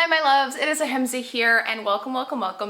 Hi my loves, it is Ahimsa here and welcome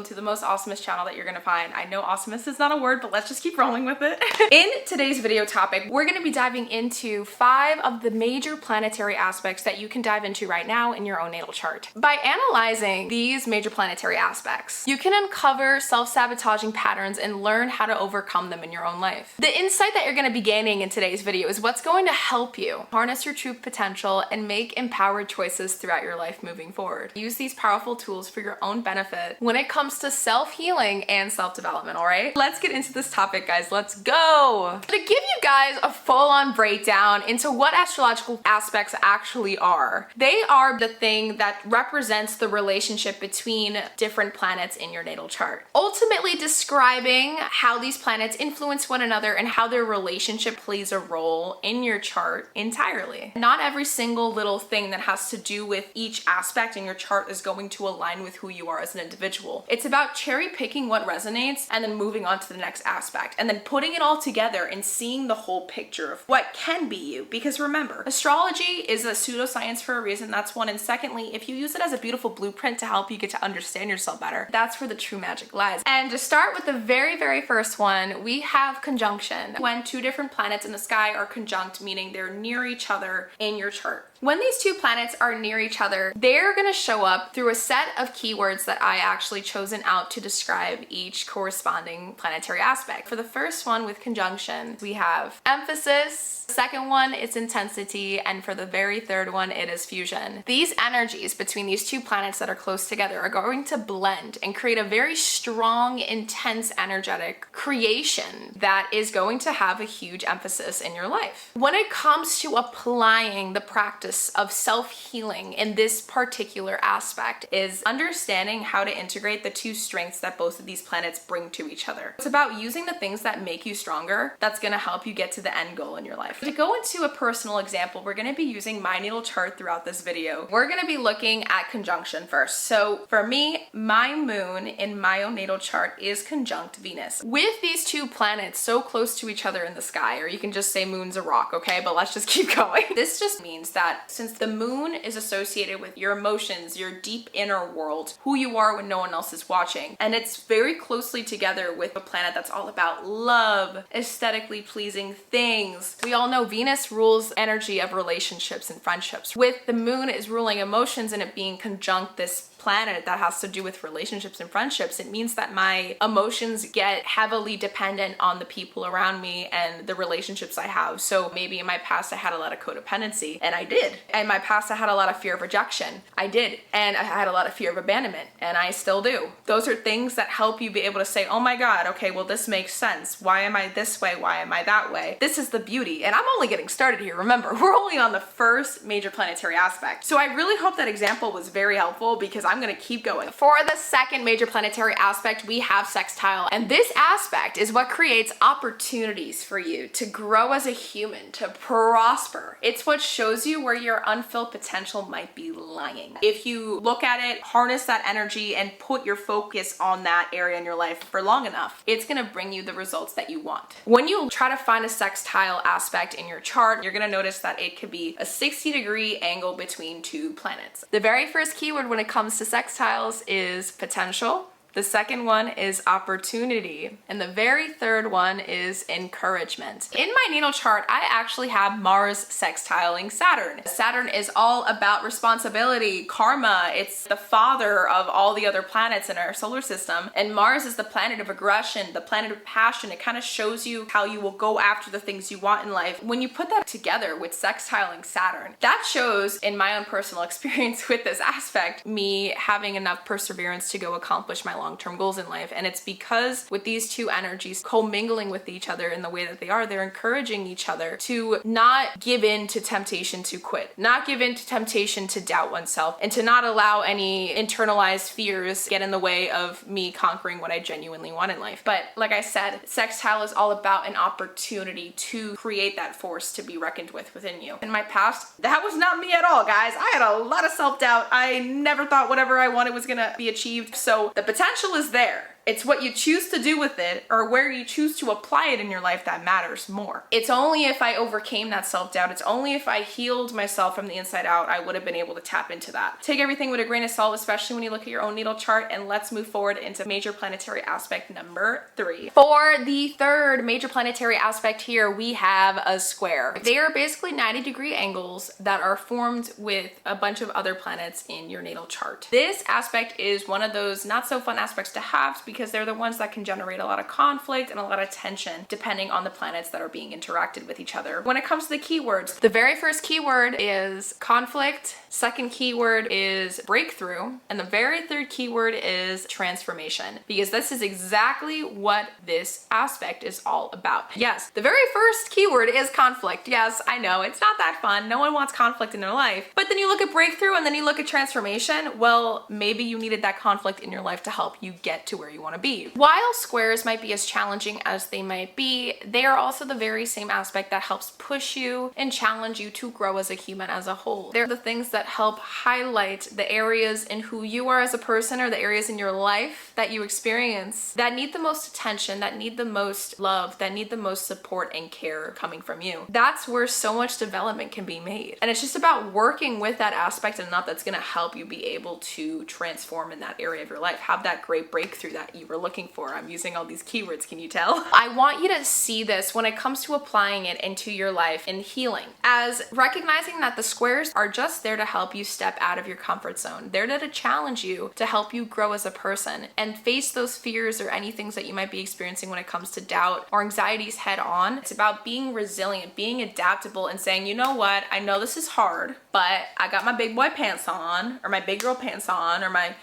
to the most awesomest channel that you're gonna find. I know awesomest is not a word, but let's just keep rolling with it. In today's video topic, we're gonna be diving into 5 of the major planetary aspects that you can dive into right now in your own natal chart. By analyzing these major planetary aspects, you can uncover self-sabotaging patterns and learn how to overcome them in your own life. The insight that you're gonna be gaining in today's video is what's going to help you harness your true potential and make empowered choices throughout your life moving forward. Use these powerful tools for your own benefit when it comes to self-healing and self-development, all right? Let's get into this topic, guys. Let's go. To give you guys a full-on breakdown into what astrological aspects actually are, they are the thing that represents the relationship between different planets in your natal chart, ultimately describing how these planets influence one another and how their relationship plays a role in your chart entirely. Not every single little thing that has to do with each aspect in your chart is going to align with who you are as an individual. It's about cherry picking what resonates and then moving on to the next aspect and then putting it all together and seeing the whole picture of what can be you. Because remember, astrology is a pseudoscience for a reason. That's one. And secondly, if you use it as a beautiful blueprint to help you get to understand yourself better, that's where the true magic lies. And to start with the very first one, we have conjunction. When 2 different planets in the sky are conjunct, meaning they're near each other in your chart. When these 2 planets are near each other, they're gonna show up through a set of keywords that I actually chosen out to describe each corresponding planetary aspect. For the first one with conjunction, we have emphasis. The second one is intensity, and for the very third one, it is fusion. These energies between these 2 planets that are close together are going to blend and create a very strong, intense, energetic creation that is going to have a huge emphasis in your life. When it comes to applying the practice of self-healing in this particular aspect is understanding how to integrate the 2 strengths that both of these planets bring to each other. It's about using the things that make you stronger that's going to help you get to the end goal in your life. To go into a personal example, we're going to be using my natal chart throughout this video. We're going to be looking at conjunction first. So for me, my moon in my own natal chart is conjunct Venus. With these 2 planets so close to each other in the sky, or you can just say moon's a rock, okay? But let's just keep going. This just means that since the moon is associated with your emotions, your deep inner world, who you are when no one else is watching, and it's very closely together with a planet that's all about love, aesthetically pleasing things. We all know Venus rules energy of relationships and friendships. With the moon is ruling emotions and it being conjunct this planet that has to do with relationships and friendships, it means that my emotions get heavily dependent on the people around me and the relationships I have. So maybe in my past I had a lot of codependency, and I did. In my past I had a lot of fear of rejection. I did. And I had a lot of fear of abandonment, and I still do. Those are things that help you be able to say, oh my God, okay, well this makes sense. Why am I this way? Why am I that way? This is the beauty. And I'm only getting started here. Remember, we're only on the first major planetary aspect. So I really hope that example was very helpful, because I'm gonna keep going. For the second major planetary aspect, we have sextile. And this aspect is what creates opportunities for you to grow as a human, to prosper. It's what shows you where your unfilled potential might be lying. If you look at it, harness that energy, and put your focus on that area in your life for long enough, it's gonna bring you the results that you want. When you try to find a sextile aspect in your chart, you're gonna notice that it could be a 60-degree angle between 2 planets. The very first keyword when it comes to sextiles is potential. The second one is opportunity. And the very third one is encouragement. In my natal chart, I actually have Mars sextiling Saturn. Saturn is all about responsibility, karma. It's the father of all the other planets in our solar system. And Mars is the planet of aggression, the planet of passion. It kind of shows you how you will go after the things you want in life. When you put that together with sextiling Saturn, that shows, in my own personal experience with this aspect, me having enough perseverance to go accomplish my long-term goals in life. And it's because with these 2 energies commingling with each other in the way that they are, they're encouraging each other to not give in to temptation to quit, not give in to temptation to doubt oneself, and to not allow any internalized fears get in the way of me conquering what I genuinely want in life. But like I said, sextile is all about an opportunity to create that force to be reckoned with within you. In my past, that was not me at all, guys. I had a lot of self-doubt. I never thought whatever I wanted was gonna be achieved. So the potential is there. It's what you choose to do with it or where you choose to apply it in your life that matters more. It's only if I overcame that self-doubt, it's only if I healed myself from the inside out, I would have been able to tap into that. Take everything with a grain of salt, especially when you look at your own natal chart, and let's move forward into major planetary aspect number 3. For the third major planetary aspect here, we have a square. They are basically 90-degree angles that are formed with a bunch of other planets in your natal chart. This aspect is one of those not so fun aspects to have because they're the ones that can generate a lot of conflict and a lot of tension depending on the planets that are being interacted with each other. When it comes to the keywords, the very first keyword is conflict, second keyword is breakthrough, and the very third keyword is transformation, because this is exactly what this aspect is all about. Yes, the very first keyword is conflict. Yes, I know, it's not that fun. No one wants conflict in their life. But then you look at breakthrough and then you look at transformation. Well, maybe you needed that conflict in your life to help you get to where you want to be. While squares might be as challenging as they might be, they are also the very same aspect that helps push you and challenge you to grow as a human as a whole. They're the things that help highlight the areas in who you are as a person or the areas in your life that you experience that need the most attention, that need the most love, that need the most support and care coming from you. That's where so much development can be made. And it's just about working with that aspect enough that's going to help you be able to transform in that area of your life, have that great breakthrough that you were looking for. I'm using all these keywords, can you tell? I want you to see this when it comes to applying it into your life and healing, as recognizing that the squares are just there to help you step out of your comfort zone. They're there to challenge you, to help you grow as a person and face those fears or any things that you might be experiencing when it comes to doubt or anxieties head on. It's about being resilient, being adaptable, and saying, you know what, I know this is hard, but I got my big boy pants on, or my big girl pants on, or my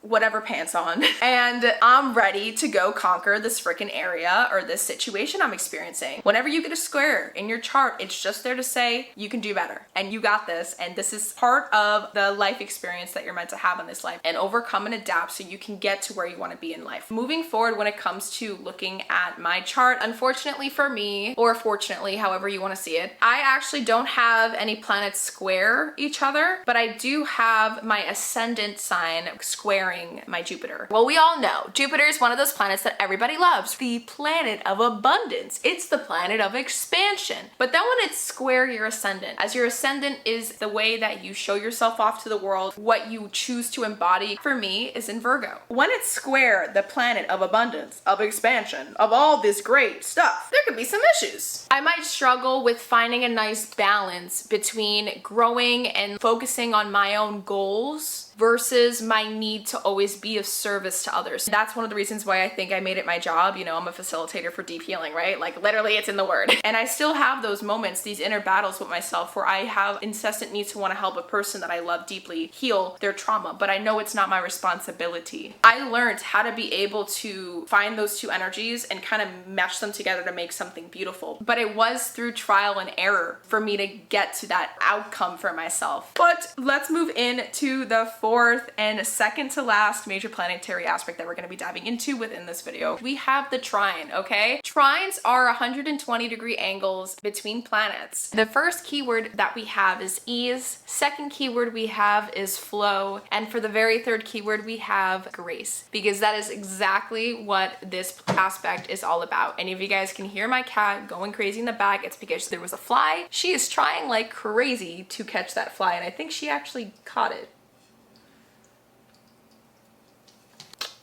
whatever pants on, and I'm ready to go conquer this freaking area or this situation I'm experiencing. Whenever you get a square in your chart, it's just there to say you can do better and you got this, and this is part of the life experience that you're meant to have in this life, and overcome and adapt so you can get to where you want to be in life. Moving forward, when it comes to looking at my chart, unfortunately for me, or fortunately, however you want to see it, I actually don't have any planets square each other, but I do have my ascendant sign squaring my Jupiter. Well, we all know Jupiter is one of those planets that everybody loves, the planet of abundance. It's the planet of expansion. But then when it's square your ascendant, as your ascendant is the way that you show yourself off to the world, what you choose to embody, for me, is in Virgo. When it's square the planet of abundance, of expansion, of all this great stuff, there could be some issues. I might struggle with finding a nice balance between growing and focusing on my own goals versus my need to always be of service to others. That's one of the reasons why I think I made it my job. You know, I'm a facilitator for deep healing, right? Like literally it's in the word. And I still have those moments, these inner battles with myself where I have incessant need to want to help a person that I love deeply heal their trauma, but I know it's not my responsibility. I learned how to be able to find those two energies and kind of mesh them together to make something beautiful. But it was through trial and error for me to get to that outcome for myself. But let's move into the fourth and second to last major planetary aspect that we're going to be diving into within this video. We have the trine, okay? Trines are 120-degree angles between planets. The first keyword that we have is ease, second keyword we have is flow, and for the very third keyword we have grace, because that is exactly what this aspect is all about. And if you guys can hear my cat going crazy in the back, it's because there was a fly. She is trying like crazy to catch that fly, and I think she actually caught it.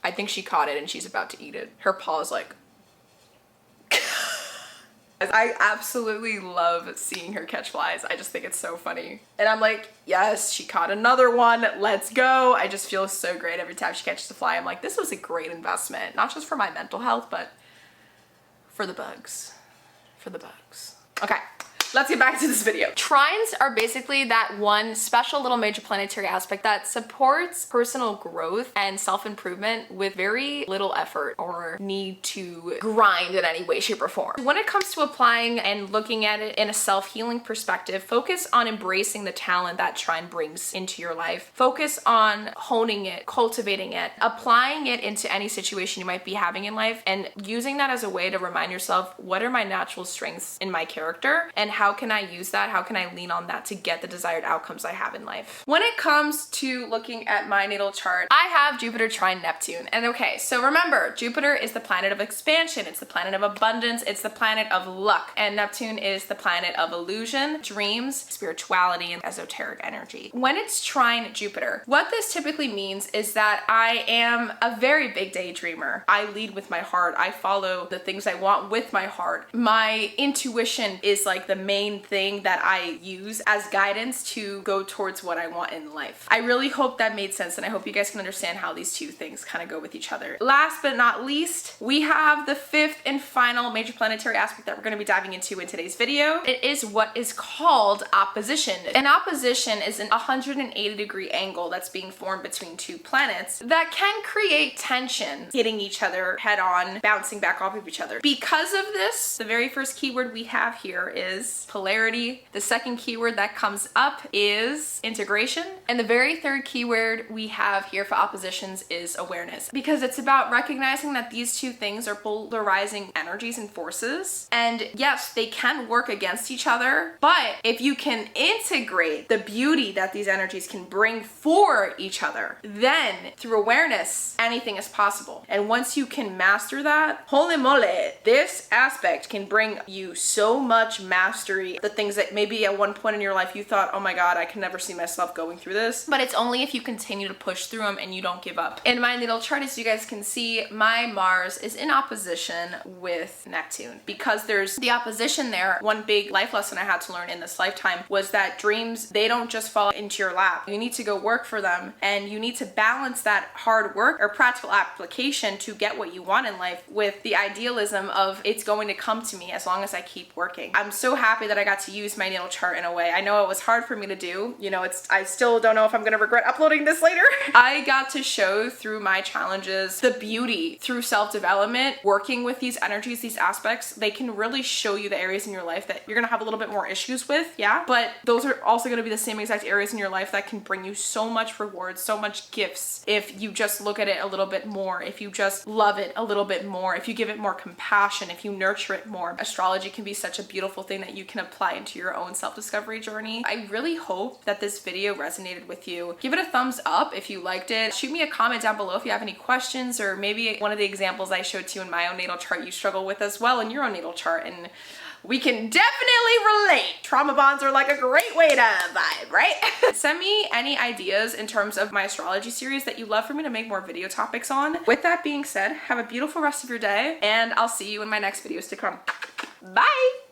I think she caught it and she's about to eat it. Her paw is like... I absolutely love seeing her catch flies. I just think it's so funny. And I'm like, yes, she caught another one. Let's go. I just feel so great every time she catches a fly. I'm like, this was a great investment. Not just for my mental health, but for the bugs. For the bugs. Okay. Let's get back to this video. Trines are basically that one special little major planetary aspect that supports personal growth and self-improvement with very little effort or need to grind in any way, shape, or form. When it comes to applying and looking at it in a self-healing perspective, focus on embracing the talent that trine brings into your life. Focus on honing it, cultivating it, applying it into any situation you might be having in life, and using that as a way to remind yourself, what are my natural strengths in my character, and how how can I use that? How can I lean on that to get the desired outcomes I have in life? When it comes to looking at my natal chart, I have Jupiter trine Neptune. And okay, so remember, Jupiter is the planet of expansion. It's the planet of abundance. It's the planet of luck. And Neptune is the planet of illusion, dreams, spirituality, and esoteric energy. When it's trine Jupiter, what this typically means is that I am a very big daydreamer. I lead with my heart. I follow the things I want with my heart. My intuition is like the main thing that I use as guidance to go towards what I want in life. I really hope that made sense, and I hope you guys can understand how these two things kind of go with each other. Last but not least, we have the fifth and final major planetary aspect that we're going to be diving into in today's video. It is what is called opposition. An opposition is an 180-degree angle that's being formed between two planets that can create tension, hitting each other head on, bouncing back off of each other. Because of this, the very first keyword we have here is polarity. The second keyword that comes up is integration. And the very third keyword we have here for oppositions is awareness, because it's about recognizing that these two things are polarizing energies and forces. And yes, they can work against each other, but if you can integrate the beauty that these energies can bring for each other, then through awareness, anything is possible. And once you can master that, holy moly, this aspect can bring you so much mastery. The things that maybe at one point in your life you thought, oh my God, I can never see myself going through this. But it's only if you continue to push through them and you don't give up. In my natal chart, as you guys can see, my Mars is in opposition with Neptune. Because there's the opposition there, one big life lesson I had to learn in this lifetime was that dreams, they don't just fall into your lap. You need to go work for them, and you need to balance that hard work or practical application to get what you want in life with the idealism of it's going to come to me as long as I keep working. I'm so happy that I got to use my natal chart in a way. I know it was hard for me to do. You know, I still don't know if I'm gonna regret uploading this later. I got to show through my challenges the beauty through self-development, working with these energies, these aspects. They can really show you the areas in your life that you're gonna have a little bit more issues with, yeah, but those are also gonna be the same exact areas in your life that can bring you so much rewards, so much gifts if you just look at it a little bit more, if you just love it a little bit more, if you give it more compassion, if you nurture it more. Astrology can be such a beautiful thing that you can apply into your own self-discovery journey. I really hope that this video resonated with you. Give it a thumbs up if you liked it. Shoot me a comment down below if you have any questions, or maybe one of the examples I showed to you in my own natal chart you struggle with as well in your own natal chart, and we can definitely relate. Trauma bonds are like a great way to vibe, right? Send me any ideas in terms of my astrology series that you'd love for me to make more video topics on. With that being said, have a beautiful rest of your day, and I'll see you in my next videos to come. Bye!